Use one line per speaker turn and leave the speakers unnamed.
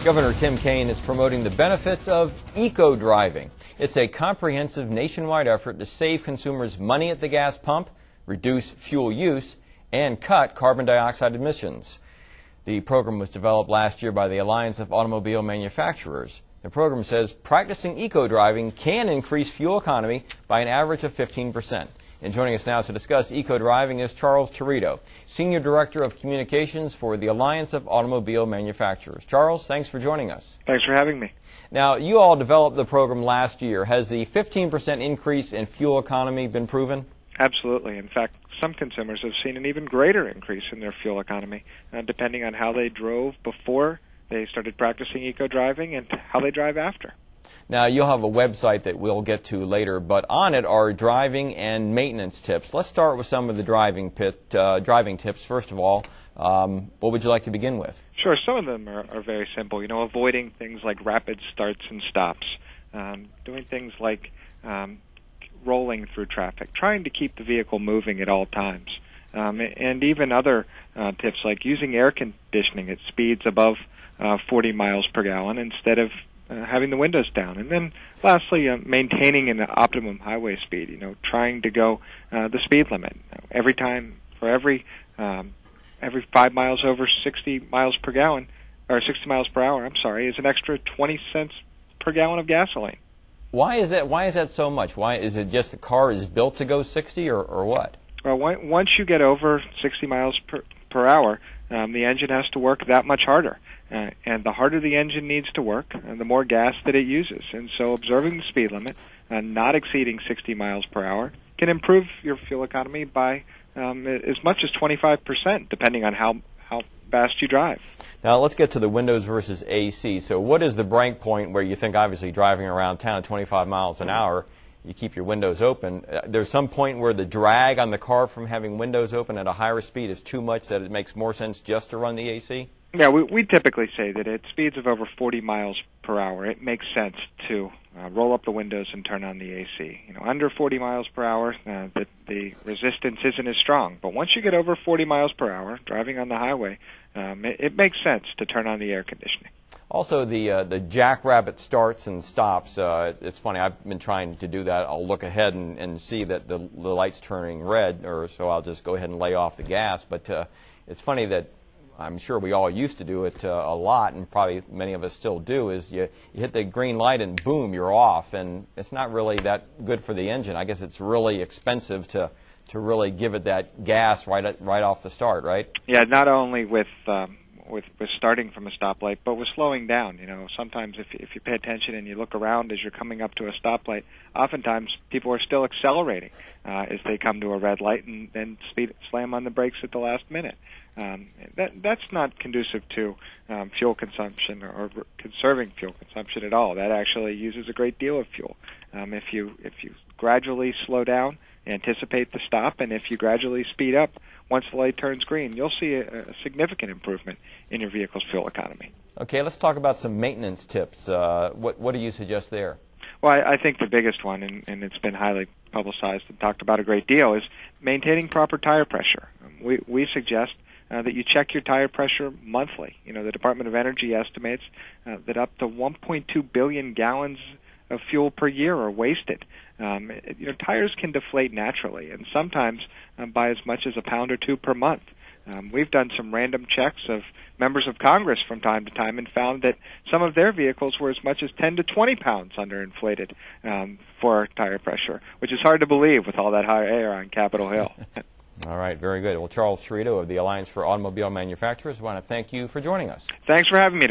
Governor Tim Kaine is promoting the benefits of eco-driving. It's a comprehensive nationwide effort to save consumers money at the gas pump, reduce fuel use, and cut carbon dioxide emissions. The program was developed last year by the Alliance of Automobile Manufacturers. The program says practicing eco-driving can increase fuel economy by an average of 15%. And joining us now to discuss eco-driving is Charles Torito, Senior Director of Communications for the Alliance of Automobile Manufacturers. Charles, thanks for joining us.
Thanks for having me.
Now, you all developed the program last year. Has the 15% increase in fuel economy been proven?
Absolutely. In fact, some consumers have seen an even greater increase in their fuel economy, depending on how they drove before they started practicing eco-driving and how they drive after.
Now, you'll have a website that we'll get to later, but on it are driving and maintenance tips. Let's start with some of the driving tips. First of all, what would you like to begin with?
Sure. Some of them are very simple. Avoiding things like rapid starts and stops, doing things like rolling through traffic, trying to keep the vehicle moving at all times, and even other tips like using air conditioning at speeds above 40 miles per gallon instead of having the windows down. And then lastly, maintaining an optimum highway speed, trying to go the speed limit. Every 5 miles over 60 miles per gallon, or 60 miles per hour, is an extra 20 cents per gallon of gasoline.
Why is that? Why is that so much? Why is it just the car is built to go 60 or what?
Well, once you get over 60 miles per hour, the engine has to work that much harder. And the harder the engine needs to work, the more gas that it uses. And so observing the speed limit, not exceeding 60 miles per hour, can improve your fuel economy by as much as 25%, depending on how fast you drive.
Now let's get to the windows versus AC. So what is the break point where you think, obviously, driving around town at 25 miles an hour, you keep your windows open? There's some point where the drag on the car from having windows open at a higher speed is too much that it makes more sense just to run the AC?
Yeah, we typically say that at speeds of over 40 miles per hour, it makes sense to roll up the windows and turn on the AC. Under 40 miles per hour, the resistance isn't as strong. But once you get over 40 miles per hour, driving on the highway, it makes sense to turn on the air conditioning.
Also, the jackrabbit starts and stops. It's funny, I've been trying to do that. I'll look ahead and see that the light's turning red, so I'll just go ahead and lay off the gas. But it's funny that I'm sure we all used to do it a lot, and probably many of us still do, is you hit the green light and boom, you're off. And it's not really that good for the engine. I guess it's really expensive to really give it that gas right off the start, right? Yeah,
not only with starting from a stoplight, but with slowing down. Sometimes if you pay attention and you look around as you're coming up to a stoplight, oftentimes people are still accelerating as they come to a red light and then slam on the brakes at the last minute. That's not conducive to fuel consumption or conserving fuel consumption at all. That actually uses a great deal of fuel. If you gradually slow down, anticipate the stop, and if you gradually speed up, once the light turns green, you'll see a significant improvement in your vehicle's fuel economy.
Okay, let's talk about some maintenance tips. What do you suggest there?
Well, I think the biggest one, and it's been highly publicized and talked about a great deal, is maintaining proper tire pressure. We suggest that you check your tire pressure monthly. The Department of Energy estimates that up to 1.2 billion gallons of fuel per year are wasted. Tires can deflate naturally, and sometimes by as much as a pound or two per month. We've done some random checks of members of Congress from time to time and found that some of their vehicles were as much as 10 to 20 pounds underinflated for tire pressure, which is hard to believe with all that hot air on Capitol Hill.
All right, very good. Well, Charles Torito of the Alliance for Automobile Manufacturers, I want to thank you for joining us.
Thanks for having me today.